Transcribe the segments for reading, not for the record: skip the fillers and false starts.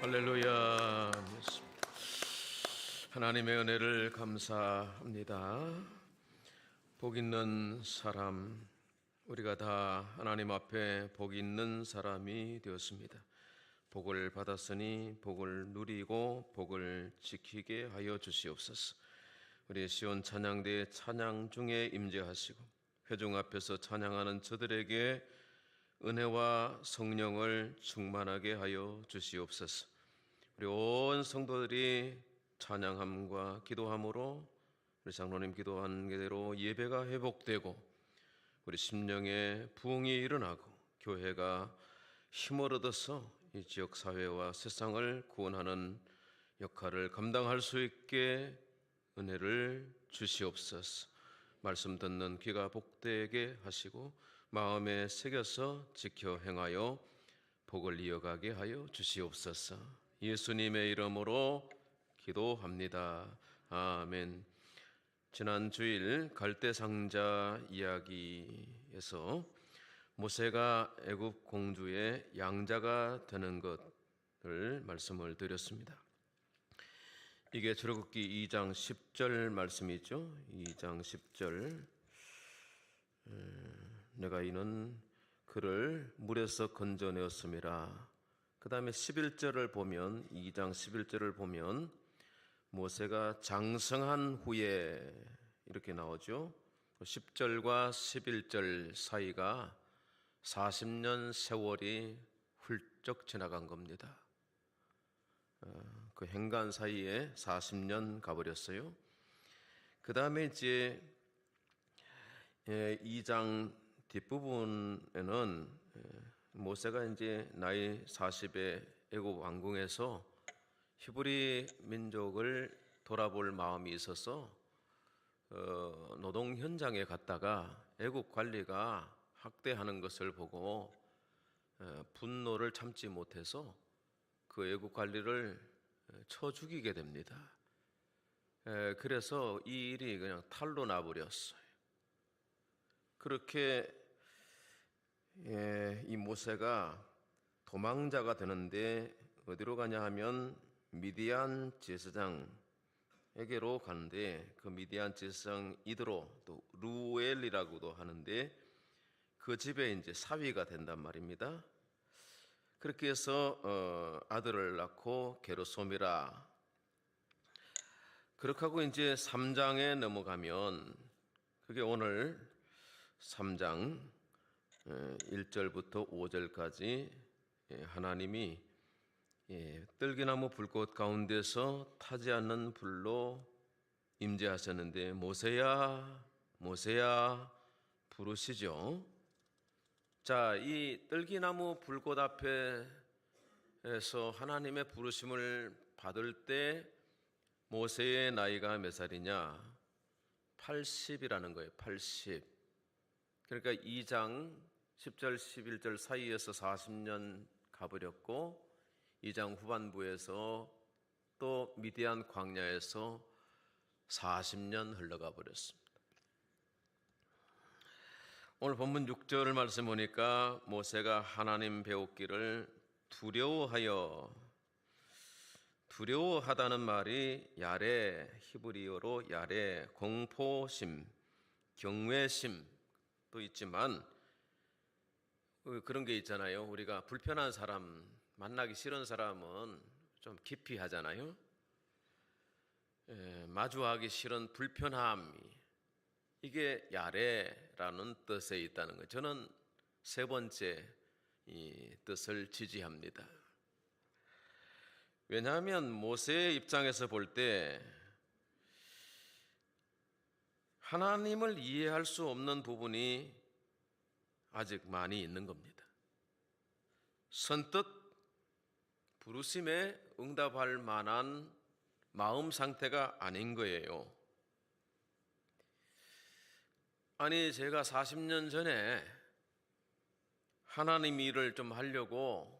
할렐루야. 하나님의 은혜를 감사합니다. 복 있는 사람, 우리가 다 하나님 앞에 복 있는 사람이 되었습니다. 복을 받았으니 복을 누리고 복을 지키게 하여 주시옵소서. 우리 시온 찬양대의 찬양 중에 임재하시고 회중 앞에서 찬양하는 저들에게 은혜와 성령을 충만하게 하여 주시옵소서. 우리 온 성도들이 찬양함과 기도함으로 우리 장로님 기도한 대로 예배가 회복되고 우리 심령의 부흥이 일어나고 교회가 힘을 얻어서 이 지역 사회와 세상을 구원하는 역할을 감당할 수 있게 은혜를 주시옵소서. 말씀 듣는 귀가 복되게 하시고 마음에 새겨서 지켜 행하여 복을 이어가게 하여 주시옵소서. 예수님의 이름으로 기도합니다. 아멘. 지난 주일 갈대상자 이야기에서 모세가 애굽 공주의 양자가 되는 것을 말씀을 드렸습니다. 이게 출애굽기 2장 10절 말씀이죠. 2장 10절. 내가 이는 그를 물에서 건져내었음이라. 그 다음에 11절을 보면 2장 11절을 보면 모세가 장성한 후에 이렇게 나오죠. 10절과 11절 사이가 40년 세월이 훌쩍 지나간 겁니다. 그 행간 사이에 40년 가버렸어요. 그 다음에 이제 2장 뒷부분에는 모세가 이제 나이 40에 애굽 왕궁에서 히브리 민족을 돌아볼 마음이 있어서 노동 현장에 갔다가 애굽 관리가 학대하는 것을 보고 분노를 참지 못해서 그 애굽 관리를 쳐 죽이게 됩니다. 그래서 이 일이 그냥 탈로 나버렸어요. 그렇게 이 모세가 도망자가 되는데 어디로 가냐 하면 미디안 제사장에게로 가는데 그 미디안 제사장 이드로 또 루엘이라고도 하는데 그 집에 이제 사위가 된단 말입니다. 그렇게 해서 아들을 낳고 게르솜이라. 그렇게 하고 이제 3장에 넘어가면 그게 오늘 3장 1절부터 5절까지 하나님이 떨기나무 불꽃 가운데서 타지 않는 불로 임재하셨는데 모세야 모세야 부르시죠. 자, 이 떨기나무 불꽃 앞에서 하나님의 부르심을 받을 때 모세의 나이가 몇 살이냐? 80이라는 거예요. 80. 그러니까 2장 10절 11절 사이에서 40년 가버렸고 2장 후반부에서 또 미디안 광야에서 40년 흘러가 버렸습니다. 오늘 본문 6절 말씀 보니까 모세가 하나님 배웠기를 두려워하다는 말이 야레, 히브리어로 야레, 공포심, 경외심도 있지만 그런 게 있잖아요. 우리가 불편한 사람, 만나기 싫은 사람은 좀 기피하잖아요. 마주하기 싫은 불편함이 이게 야레라는 뜻에 있다는 거예요. 저는 세 번째 이 뜻을 지지합니다. 왜냐하면 모세의 입장에서 볼 때 하나님을 이해할 수 없는 부분이 아직 많이 있는 겁니다. 선뜻 부르심에 응답할 만한 마음 상태가 아닌 거예요. 아니, 제가 40년 전에 하나님 일을 좀 하려고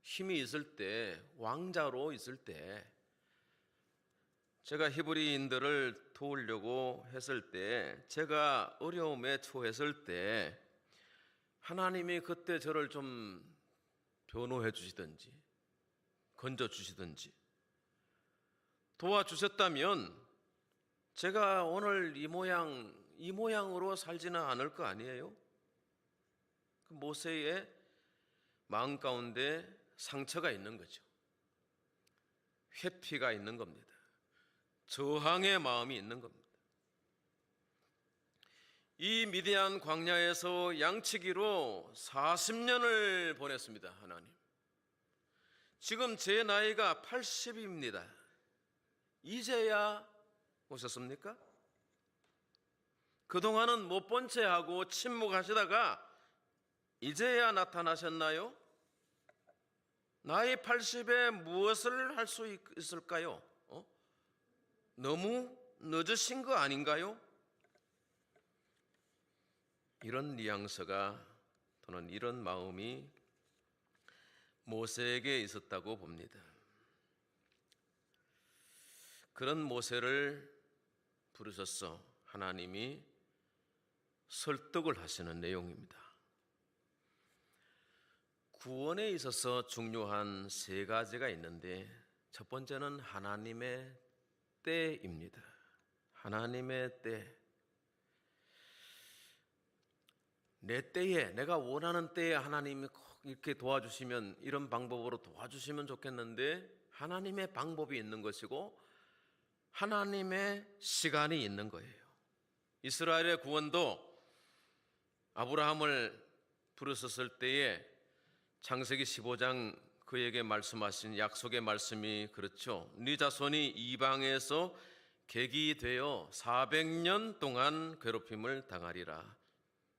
힘이 있을 때, 왕자로 있을 때, 제가 히브리인들을 도우려고 했을 때, 제가 어려움에 처했을 때, 하나님이 그때 저를 좀 변호해 주시든지, 건져주시든지 도와주셨다면 제가 오늘 이 모양으로 살지는 않을 거 아니에요? 그 모세의 마음 가운데 상처가 있는 거죠. 회피가 있는 겁니다. 저항의 마음이 있는 겁니다. 이 미디안 광야에서 양치기로 40년을 보냈습니다. 하나님, 지금 제 나이가 80입니다. 이제야 오셨습니까? 그동안은 못 본 채 하고 침묵하시다가 이제야 나타나셨나요? 나이 80에 무엇을 할 수 있을까요? 너무 늦으신 거 아닌가요? 이런 뉘앙스가 또는 이런 마음이 모세에게 있었다고 봅니다. 그런 모세를 부르셔서 하나님이 설득을 하시는 내용입니다. 구원에 있어서 중요한 세 가지가 있는데 첫 번째는 하나님의 때입니다. 하나님의 때. 내 때에, 내가 원하는 때에 하나님이 꼭 이렇게 도와주시면, 이런 방법으로 도와주시면 좋겠는데 하나님의 방법이 있는 것이고 하나님의 시간이 있는 거예요. 이스라엘의 구원도 아브라함을 부르셨을 때에 창세기 15장 그에게 말씀하신 약속의 말씀이 그렇죠. 네 자손이 이방에서 객이 되어 400년 동안 괴롭힘을 당하리라.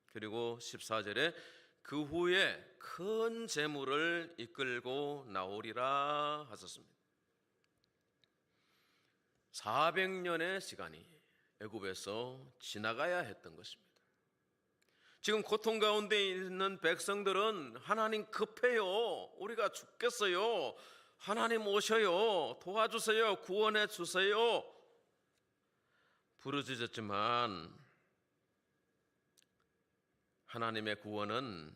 그리고 14절에 그 후에 큰 재물을 이끌고 나오리라 하셨습니다. 400년의 시간이 애굽에서 지나가야 했던 것입니다. 지금 고통 가운데 있는 백성들은 하나님 급해요. 우리가 죽겠어요. 하나님 오셔요. 도와주세요. 구원해 주세요. 부르짖었지만 하나님의 구원은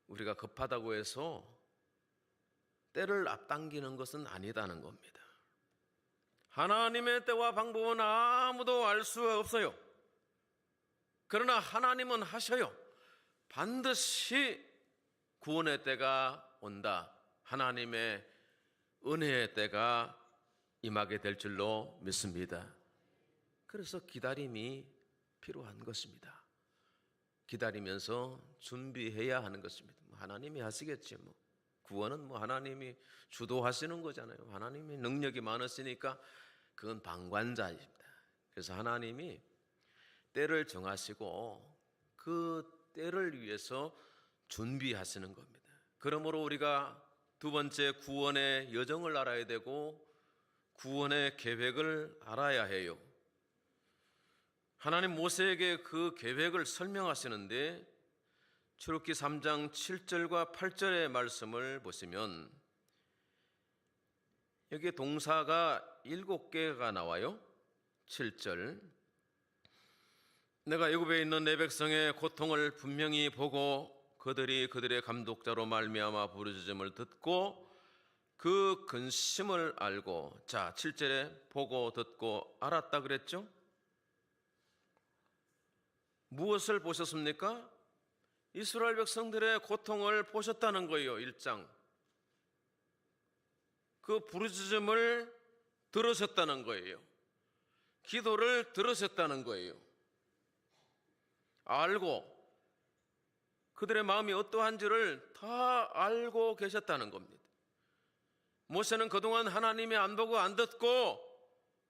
우리가 급하다고 해서 때를 앞당기는 것은 아니다는 겁니다. 하나님의 때와 방법은 아무도 알 수 없어요. 그러나 하나님은 하셔요. 반드시 구원의 때가 온다. 하나님의 은혜의 때가 임하게 될 줄로 믿습니다. 그래서 기다림이 필요한 것입니다. 기다리면서 준비해야 하는 것입니다. 하나님이 하시겠지 뭐. 구원은 뭐 하나님이 주도하시는 거잖아요. 하나님이 능력이 많으시니까 그건 방관자입니다. 그래서 하나님이 때를 정하시고 그 때를 위해서 준비하시는 겁니다. 그러므로 우리가 두 번째 구원의 여정을 알아야 되고 구원의 계획을 알아야 해요. 하나님 모세에게 그 계획을 설명하시는데 출애굽기 3장 7절과 8절의 말씀을 보시면 여기에 동사가 7개가 나와요. 7절, 내가 애굽에 있는 내 백성의 고통을 분명히 보고 그들이 그들의 감독자로 말미암아 부르짖음을 듣고 그 근심을 알고. 자, 7절에 보고 듣고 알았다 그랬죠? 무엇을 보셨습니까? 이스라엘 백성들의 고통을 보셨다는 거예요. 1장. 그 부르짖음을 들으셨다는 거예요. 기도를 들으셨다는 거예요. 알고 그들의 마음이 어떠한지를 다 알고 계셨다는 겁니다. 모세는 그동안 하나님이 안 보고 안 듣고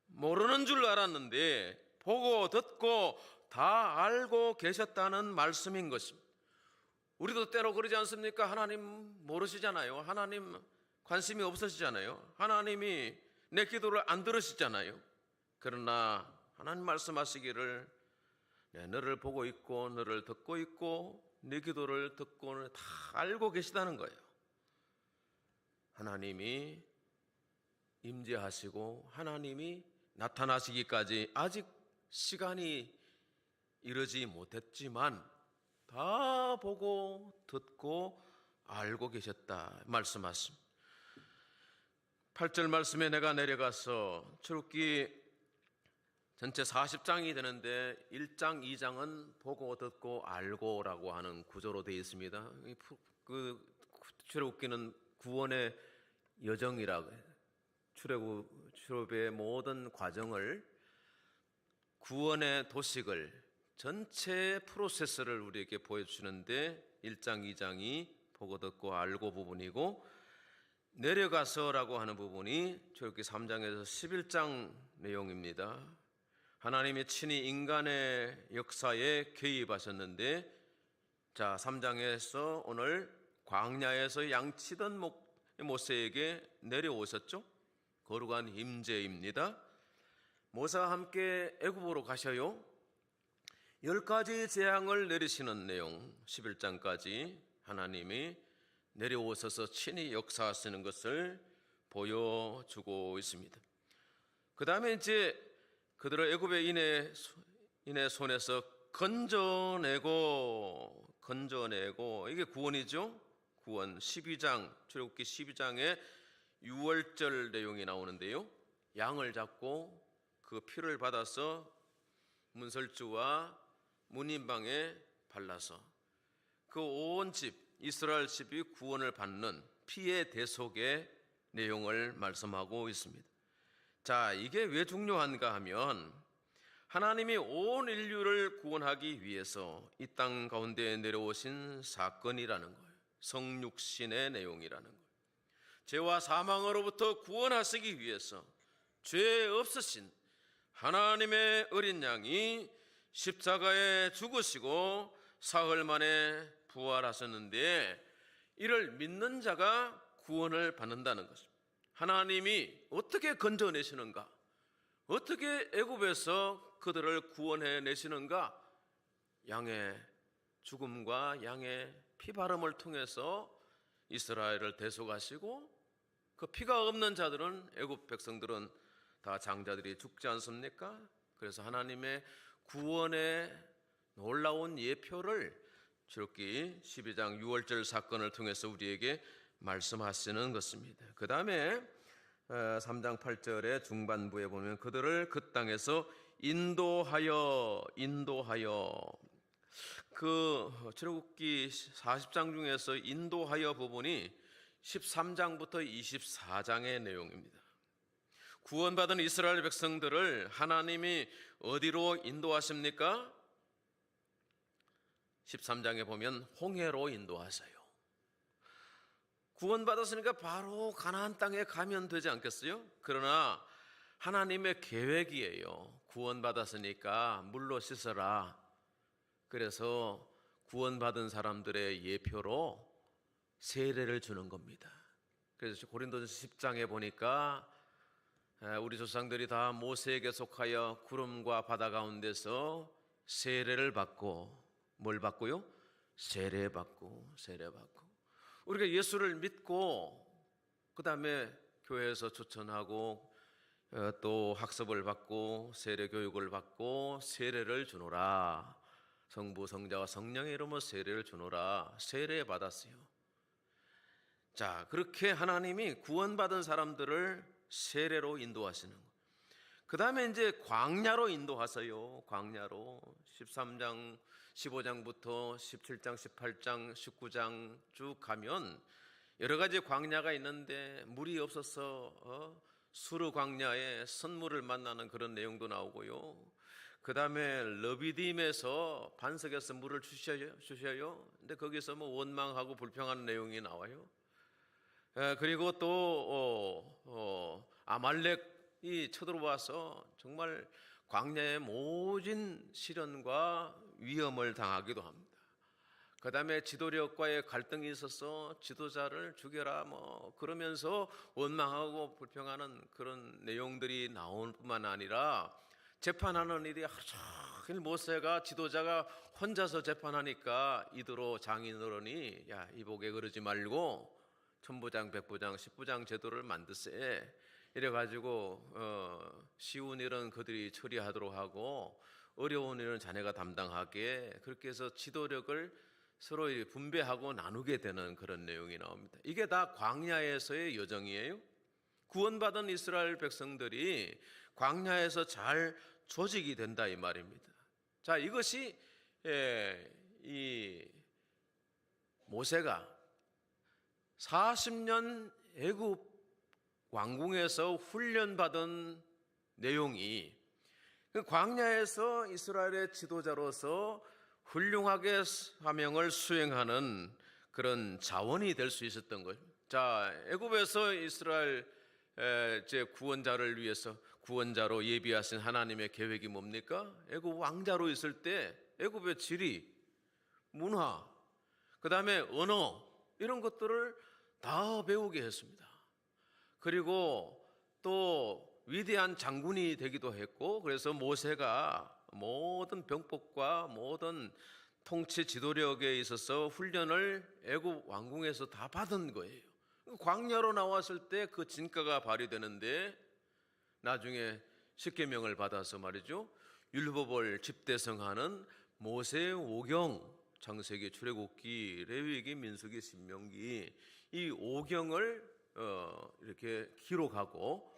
모르는 줄 알았는데 보고 듣고 다 알고 계셨다는 말씀인 것입니다. 우리도 때로 그러지 않습니까? 하나님 모르시잖아요. 하나님 관심이 없으시잖아요. 하나님이 내 기도를 안 들으시잖아요. 그러나 하나님 말씀하시기를 너를 보고 있고 너를 듣고 있고 네 기도를 듣고는 다 알고 계시다는 거예요. 하나님이 임재하시고 하나님이 나타나시기까지 아직 시간이 이르지 못했지만 다 보고 듣고 알고 계셨다 말씀하십니다. 8절 말씀에 내가 내려가서 출애굽기 전체 40장이 되는데 1장, 2장은 보고 듣고 알고라고 하는 구조로 되어 있습니다. 그 출애굽기는 구원의 여정이라고 해요. 출애굽의 모든 과정을, 구원의 도식을, 전체 프로세스를 우리에게 보여주는데 1장, 2장이 보고 듣고 알고 부분이고, 내려가서라고 하는 부분이 출애굽기 3장에서 11장 내용입니다. 하나님이 친히 인간의 역사에 개입하셨는데, 자 3장에서 오늘 광야에서 양치던 모세에게 내려오셨죠. 거룩한 임재입니다. 모세와 함께 애굽으로 가셔요. 10가지 재앙을 내리시는 내용, 11장까지 하나님이 내려오셔서 친히 역사하시는 것을 보여주고 있습니다. 그 다음에 이제 그들을 애굽의 인의 손에서 건져내고, 이게 구원이죠. 구원. 12장, 출애굽기 12장에 6월절 내용이 나오는데요. 양을 잡고 그 피를 받아서 문설주와 문인방에 발라서 그 온 집, 이스라엘 집이 구원을 받는 피의 대속의 내용을 말씀하고 있습니다. 자, 이게 왜 중요한가 하면 하나님이 온 인류를 구원하기 위해서 이 땅 가운데 내려오신 사건이라는 거예요. 성육신의 내용이라는 거예요. 죄와 사망으로부터 구원하시기 위해서 죄 없으신 하나님의 어린 양이 십자가에 죽으시고 사흘 만에 부활하셨는데, 이를 믿는 자가 구원을 받는다는 것입니다. 하나님이 어떻게 건져내시는가, 어떻게 애굽에서 그들을 구원해 내시는가, 양의 죽음과 양의 피바름을 통해서 이스라엘을 대속하시고, 그 피가 없는 자들은, 애굽 백성들은 다 장자들이 죽지 않습니까? 그래서 하나님의 구원의 놀라운 예표를 출애굽기 12장 6월절 사건을 통해서 우리에게 말씀하시는 것입니다. 그 다음에 3장 8절의 중반부에 보면 그들을 그 땅에서 인도하여, 그 출애굽기 40장 중에서 인도하여 부분이 13장부터 24장의 내용입니다. 구원받은 이스라엘 백성들을 하나님이 어디로 인도하십니까? 13장에 보면 홍해로 인도하세요. 구원받았으니까 바로 가나안 땅에 가면 되지 않겠어요? 그러나 하나님의 계획이에요. 구원받았으니까 물로 씻어라. 그래서 구원받은 사람들의 예표로 세례를 주는 겁니다. 그래서 고린도전서 10장에 보니까 우리 조상들이 다 모세에게 속하여 구름과 바다 가운데서 세례를 받고, 뭘 받고요? 세례 받고. 우리가 예수를 믿고 그 다음에 교회에서 추천하고 또 학습을 받고 세례 교육을 받고 세례를 주노라. 성부, 성자와 성령의 이름으로 세례를 주노라. 세례 받았어요. 자, 그렇게 하나님이 구원받은 사람들을 세례로 인도하시는 거예요. 그 다음에 이제 광야로 인도하세요. 광야로 13장 15장부터 17장 18장 19장 쭉 가면 여러 가지 광야가 있는데, 물이 없어서 수르 광야에 선물을 만나는 그런 내용도 나오고요. 그 다음에 러비딤에서 반석에서 물을 주셔요. 근데 거기서 뭐 원망하고 불평하는 내용이 나와요. 그리고 또 아말렉이 쳐들어와서 정말 광야의 모진 시련과 위험을 당하기도 합니다. 그 다음에 지도력과의 갈등이 있어서 지도자를 죽여라 그러면서 원망하고 불평하는 그런 내용들이 나올 뿐만 아니라, 재판하는 일이 하루 종일 모세가, 지도자가 혼자서 재판하니까 이도로 장인어른이 야, 이복에 그러지 말고 천부장, 백부장, 십부장 제도를 만드세. 이래가지고 쉬운 일은 그들이 처리하도록 하고 어려운 일은 자네가 담당하게, 그렇게 해서 지도력을 서로 분배하고 나누게 되는 그런 내용이 나옵니다. 이게 다 광야에서의 여정이에요. 구원받은 이스라엘 백성들이 광야에서 잘 조직이 된다 이 말입니다. 자, 이것이 이 모세가 40년 애굽 왕궁에서 훈련받은 내용이 그 광야에서 이스라엘의 지도자로서 훌륭하게 사명을 수행하는 그런 자원이 될 수 있었던 거예요. 자, 애굽에서 이스라엘 제 구원자를 위해서 구원자로 예비하신 하나님의 계획이 뭡니까? 애굽 왕자로 있을 때 애굽의 지리, 문화, 그 다음에 언어 이런 것들을 다 배우게 했습니다. 그리고 또 위대한 장군이 되기도 했고, 그래서 모세가 모든 병법과 모든 통치 지도력에 있어서 훈련을 애굽 왕궁에서 다 받은 거예요. 광야로 나왔을 때 그 진가가 발휘되는데 나중에 십계명을 받아서 말이죠, 율법을 집대성하는 모세의 오경, 창세기, 출애굽기, 레위기, 민수기, 신명기 이 오경을 이렇게 기록하고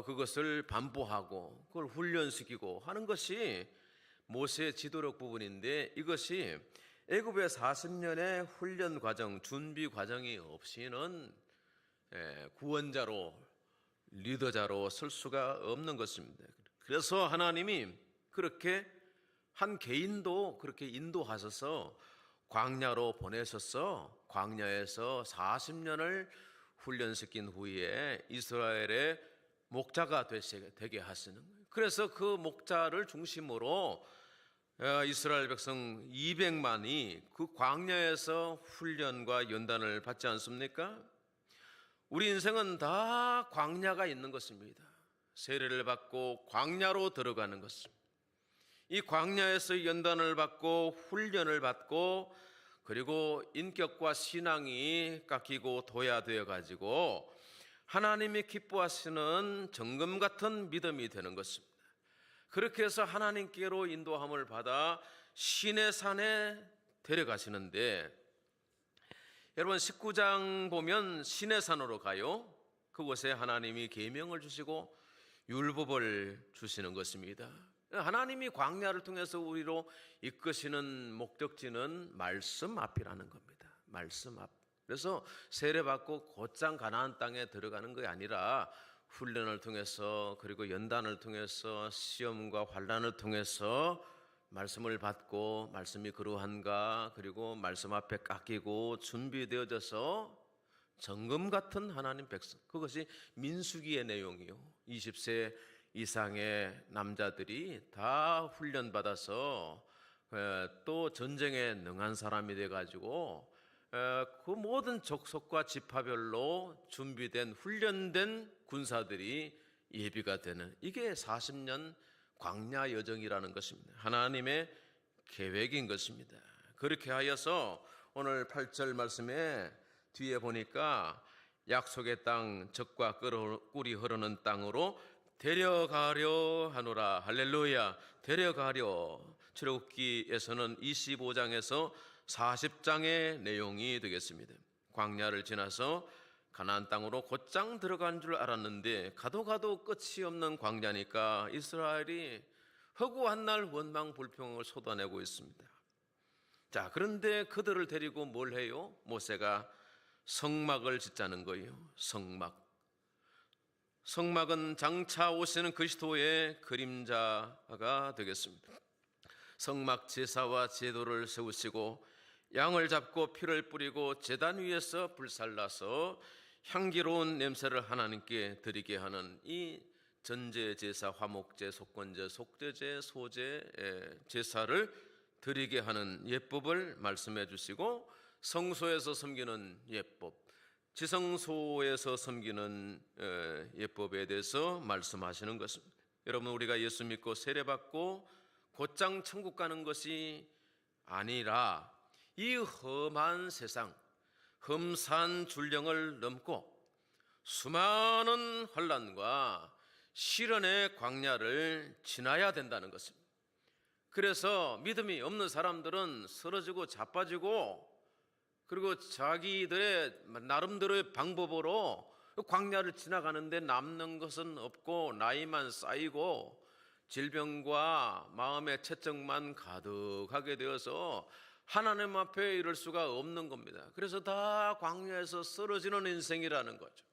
그것을 반복하고 그걸 훈련시키고 하는 것이 모세의 지도력 부분인데, 이것이 애굽의 40년의 훈련 과정, 준비 과정이 없이는 구원자로, 리더자로 설 수가 없는 것입니다. 그래서 하나님이 그렇게 한 개인도 그렇게 인도하셔서 광야로 보내셔서 광야에서 40년을 훈련시킨 후에 이스라엘의 목자가 되게 하시는 거예요. 그래서 그 목자를 중심으로 이스라엘 백성 200만이 그 광야에서 훈련과 연단을 받지 않습니까? 우리 인생은 다 광야가 있는 것입니다. 세례를 받고 광야로 들어가는 것입니다. 이 광야에서 연단을 받고 훈련을 받고 그리고 인격과 신앙이 깎이고 도야되어 가지고 하나님이 기뻐하시는 정금 같은 믿음이 되는 것입니다. 그렇게 해서 하나님께로 인도함을 받아 신의 산에 데려가시는데, 여러분 19장 보면 신의 산으로 가요. 그곳에 하나님이 계명을 주시고 율법을 주시는 것입니다. 하나님이 광야를 통해서 우리로 이끄시는 목적지는 말씀 앞이라는 겁니다. 말씀 앞. 그래서 세례받고 곧장 가나안 땅에 들어가는 것이 아니라 훈련을 통해서, 그리고 연단을 통해서, 시험과 환난을 통해서 말씀을 받고 말씀이 그러한가, 그리고 말씀 앞에 깎이고 준비되어져서 정금 같은 하나님 백성, 그것이 민수기의 내용이요. 20세 이상의 남자들이 다 훈련받아서 또 전쟁에 능한 사람이 돼가지고 그 모든 족속과 지파별로 준비된 훈련된 군사들이 예비가 되는, 이게 40년 광야 여정이라는 것입니다. 하나님의 계획인 것입니다. 그렇게 하여서 오늘 8절 말씀에 뒤에 보니까 약속의 땅, 젖과 꿀이 흐르는 땅으로 데려가려 하노라. 할렐루야. 데려가려. 출애굽기에서는 25장에서 40장의 내용이 되겠습니다. 광야를 지나서 가나안 땅으로 곧장 들어간 줄 알았는데 가도 끝이 없는 광야니까 이스라엘이 허구한 날 원망 불평을 쏟아내고 있습니다. 자, 그런데 그들을 데리고 뭘 해요? 모세가 성막을 짓자는 거예요. 성막은 장차 오시는 그리스도의 그림자가 되겠습니다. 성막 제사와 제도를 세우시고 양을 잡고 피를 뿌리고 제단 위에서 불살라서 향기로운 냄새를 하나님께 드리게 하는 이 전제 제사, 화목제, 속건제, 속죄제, 소제 제사를 드리게 하는 예법을 말씀해 주시고, 성소에서 섬기는 예법, 지성소에서 섬기는 예법에 대해서 말씀하시는 것입니다. 여러분, 우리가 예수 믿고 세례받고 곧장 천국 가는 것이 아니라 이 험한 세상, 험산 줄령을 넘고 수많은 환난과 시련의 광야를 지나야 된다는 것입니다. 그래서 믿음이 없는 사람들은 쓰러지고 자빠지고, 그리고 자기들의 나름대로의 방법으로 광야를 지나가는데 남는 것은 없고 나이만 쌓이고 질병과 마음의 채증만 가득하게 되어서 하나님 앞에 이를 수가 없는 겁니다. 그래서 다 광야에서 쓰러지는 인생이라는 거죠.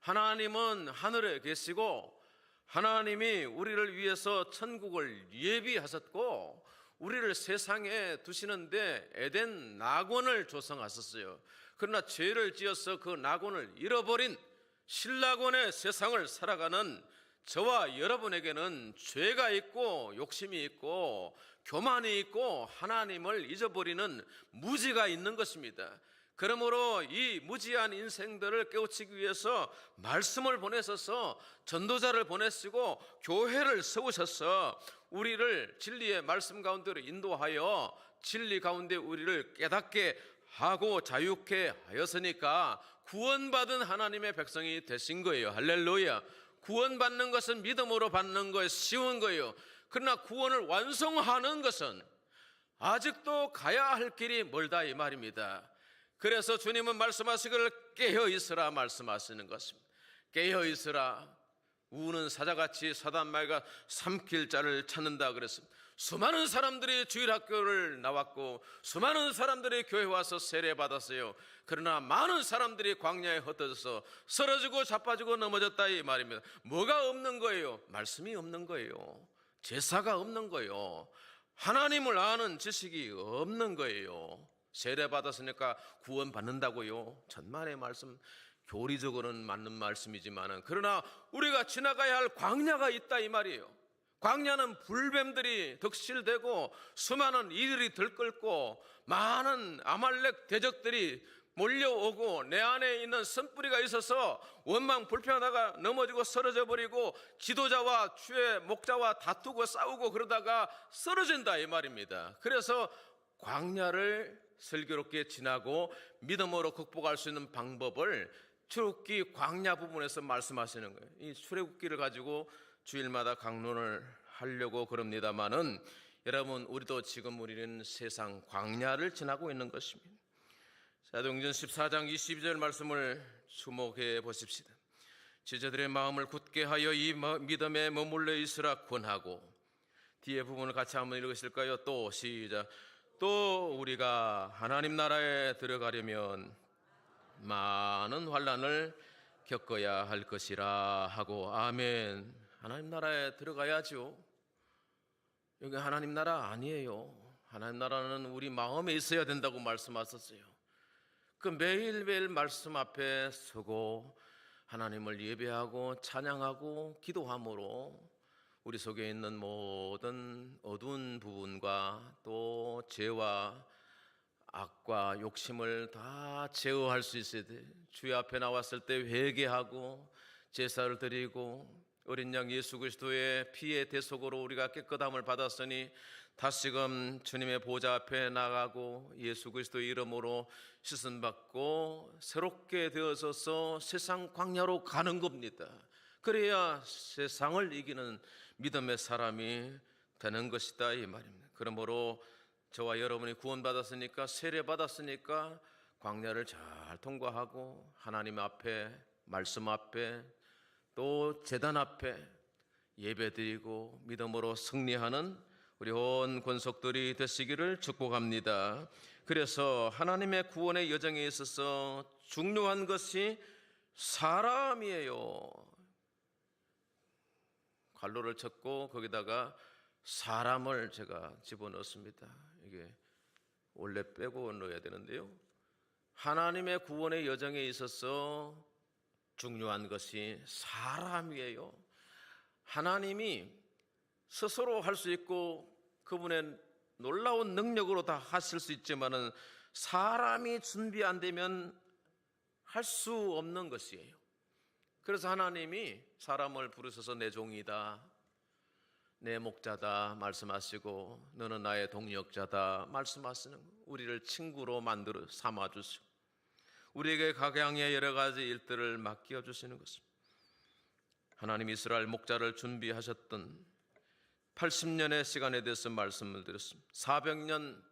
하나님은 하늘에 계시고 하나님이 우리를 위해서 천국을 예비하셨고 우리를 세상에 두시는데 에덴 낙원을 조성하셨어요. 그러나 죄를 지어서 그 낙원을 잃어버린 신락원의 세상을 살아가는 저와 여러분에게는 죄가 있고 욕심이 있고 교만이 있고 하나님을 잊어버리는 무지가 있는 것입니다. 그러므로 이 무지한 인생들을 깨우치기 위해서 말씀을 보내셔서 전도자를 보내시고 교회를 세우셔서 우리를 진리의 말씀 가운데로 인도하여 진리 가운데 우리를 깨닫게 하고 자유케 하였으니까 구원받은 하나님의 백성이 되신 거예요. 할렐루야. 구원받는 것은 믿음으로 받는 것이 쉬운 거예요. 그러나 구원을 완성하는 것은 아직도 가야 할 길이 멀다 이 말입니다. 그래서 주님은 말씀하시기를 깨어있으라 말씀하시는 것입니다. 깨어있으라. 우는 사자같이 사단마귀가 삼킬 자를 찾는다 그랬습니다. 수많은 사람들이 주일학교를 나왔고 수많은 사람들이 교회 와서 세례받았어요. 그러나 많은 사람들이 광야에 흩어져서 쓰러지고 자빠지고 넘어졌다 이 말입니다. 뭐가 없는 거예요? 말씀이 없는 거예요. 제사가 없는 거예요. 하나님을 아는 지식이 없는 거예요. 세례받았으니까 구원받는다고요? 천만의 말씀, 교리적으로는 맞는 말씀이지만 그러나 우리가 지나가야 할 광야가 있다 이 말이에요. 광야는 불뱀들이 득실되고 수많은 이들이 들끓고 많은 아말렉 대적들이 몰려오고 내 안에 있는 쓴뿌리가 있어서 원망 불평하다가 넘어지고 쓰러져 버리고 지도자와 주의 목자와 다투고 싸우고 그러다가 쓰러진다 이 말입니다. 그래서 광야를 슬기롭게 지나고 믿음으로 극복할 수 있는 방법을 출애굽기 광야 부분에서 말씀하시는 거예요. 이 출애굽기를 가지고 주일마다 강론을 하려고 그럽니다마는 여러분 우리도 지금 우리는 세상 광야를 지나고 있는 것입니다. 사도행전 14장 22절 말씀을 주목해 보십시다. 제자들의 마음을 굳게 하여 이 믿음에 머물러 있으라 권하고, 뒤에 부분을 같이 한번 읽으실까요? 또 시작. 또 우리가 하나님 나라에 들어가려면 많은 환난을 겪어야 할 것이라 하고. 아멘. 하나님 나라에 들어가야죠. 여기 하나님 나라 아니에요. 하나님 나라는 우리 마음에 있어야 된다고 말씀하셨어요. 그 매일매일 말씀 앞에 서고 하나님을 예배하고 찬양하고 기도함으로 우리 속에 있는 모든 어두운 부분과 또 죄와 악과 욕심을 다 제어할 수 있어야 돼. 주의 앞에 나왔을 때 회개하고 제사를 드리고 어린 양 예수 그리스도의 피의 대속으로 우리가 깨끗함을 받았으니 다시금 주님의 보좌 앞에 나가고 예수 그리스도의 이름으로 씻음 받고 새롭게 되어서서 세상 광야로 가는 겁니다. 그래야 세상을 이기는 믿음의 사람이 되는 것이다 이 말입니다. 그러므로 저와 여러분이 구원받았으니까 세례받았으니까 광야를 잘 통과하고 하나님 앞에 말씀 앞에 또 제단 앞에 예배드리고 믿음으로 승리하는 우리 온 권속들이 되시기를 축복합니다. 그래서 하나님의 구원의 여정에 있어서 중요한 것이 사람이에요. 관로를 쳤고 거기다가 사람을 제가 집어넣습니다. 이게 원래 빼고 넣어야 되는데요. 하나님의 구원의 여정에 있어서 중요한 것이 사람이에요. 하나님이 스스로 할 수 있고 그분의 놀라운 능력으로 다 하실 수 있지만은 사람이 준비 안 되면 할 수 없는 것이에요. 그래서 하나님이 사람을 부르셔서 내 종이다, 내 목자다 말씀하시고 너는 나의 동역자다 말씀하시는 거예요. 우리를 친구로 만들어 삼아주시고 우리에게 각양의 여러 가지 일들을 맡겨 주시는 것입니다. 하나님 이스라엘 목자를 준비하셨던 80년의 시간에 대해서 말씀을 드렸습니다. 400년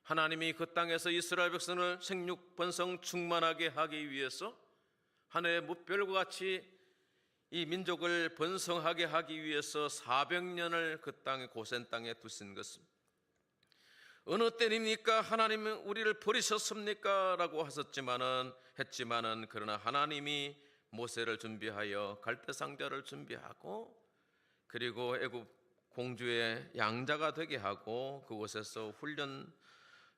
하나님이 그 땅에서 이스라엘 백성을 생육번성 충만하게 하기 위해서 하늘의 무별과 같이 이 민족을 번성하게 하기 위해서 400년을 그 땅에 고센 땅에 두신 것입니다. 어느 때입니까? 하나님은 우리를 버리셨습니까? 라고 했지만은 그러나 하나님이 모세를 준비하여 갈대상자를 준비하고 그리고 애굽 공주의 양자가 되게 하고 그곳에서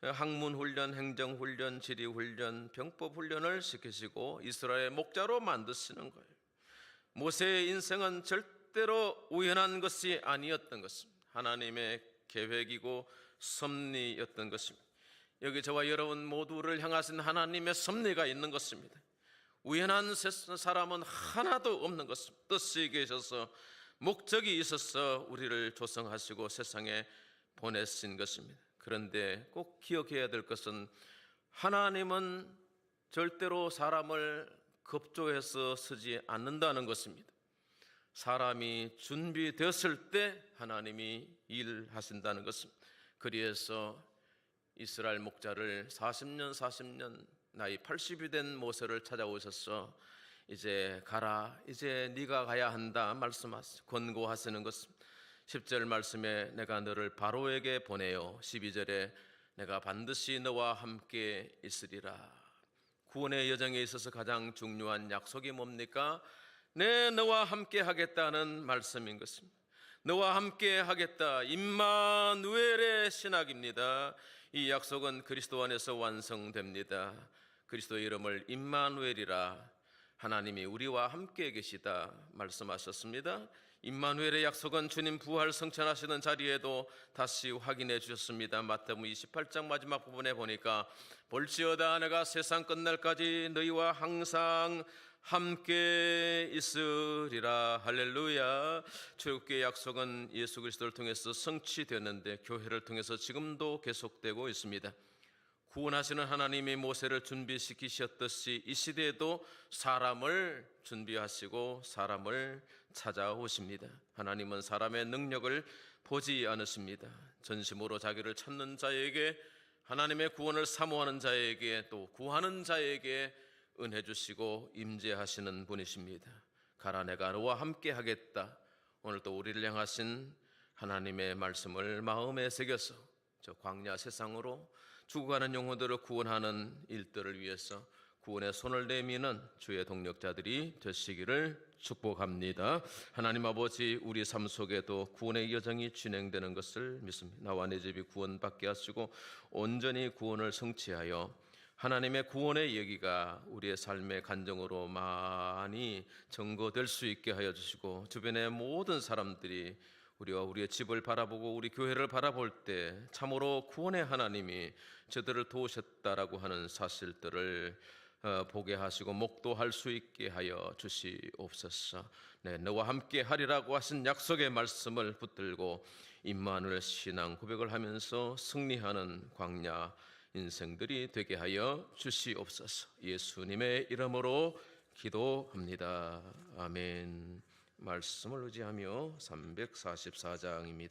학문훈련, 행정훈련, 지리훈련, 병법훈련을 시키시고 이스라엘 목자로 만드시는 거예요. 모세의 인생은 절대로 우연한 것이 아니었던 것입니다. 하나님의 계획이고 섭리였던 것입니다. 여기 저와 여러분 모두를 향하신 하나님의 섭리가 있는 것입니다. 우연한 사람은 하나도 없는 것입니다. 뜻이 계셔서 목적이 있어서 우리를 조성하시고 세상에 보내신 것입니다. 그런데 꼭 기억해야 될 것은 하나님은 절대로 사람을 급조해서 쓰지 않는다는 것입니다. 사람이 준비되었을 때 하나님이 일하신다는 것입니다. 그래서 이스라엘 목자를 40년 나이 80이 된 모세를 찾아오셔서 이제 가라, 이제 네가 가야 한다 권고하시는 것입니다. 10절 말씀에 내가 너를 바로에게 보내요. 12절에 내가 반드시 너와 함께 있으리라. 구원의 여정에 있어서 가장 중요한 약속이 뭡니까? 너와 함께 하겠다는 말씀인 것입니다. 너와 함께 하겠다, 임마누엘의 신학입니다. 이 약속은 그리스도 안에서 완성됩니다. 그리스도의 이름을 임마누엘이라, 하나님이 우리와 함께 계시다 말씀하셨습니다. 임마누엘의 약속은 주님 부활 성천하시는 자리에도 다시 확인해 주셨습니다. 마태복음 28장 마지막 부분에 보니까 볼지어다 내가 세상 끝날까지 너희와 항상 함께 있으리라. 할렐루야. 출애굽기의 약속은 예수 그리스도를 통해서 성취되었는데 교회를 통해서 지금도 계속되고 있습니다. 구원하시는 하나님이 모세를 준비시키셨듯이 이 시대에도 사람을 준비하시고 사람을 찾아오십니다. 하나님은 사람의 능력을 보지 않으십니다. 전심으로 자기를 찾는 자에게, 하나님의 구원을 사모하는 자에게, 또 구하는 자에게 은혜 주시고 임재하시는 분이십니다. 가라, 내가 너와 함께 하겠다. 오늘 또 우리를 향하신 하나님의 말씀을 마음에 새겨서 저 광야 세상으로 죽어가는 영혼들을 구원하는 일들을 위해서 구원의 손을 내미는 주의 동력자들이 되시기를 축복합니다. 하나님 아버지, 우리 삶 속에도 구원의 여정이 진행되는 것을 믿습니다. 나와 내 집이 구원받게 하시고 온전히 구원을 성취하여 하나님의 구원의 얘기가 우리의 삶의 간증으로 많이 증거될 수 있게 하여 주시고 주변의 모든 사람들이 우리와 우리의 집을 바라보고 우리 교회를 바라볼 때 참으로 구원의 하나님이 저들을 도우셨다라고 하는 사실들을 보게 하시고 목도할 수 있게 하여 주시옵소서. 너와 함께 하리라고 하신 약속의 말씀을 붙들고 임마누엘 신앙 고백을 하면서 승리하는 광야 인생들이 되게 하여 주시옵소서. 예수님의 이름으로 기도합니다. 아멘. 말씀을 의지하며 344장입니다.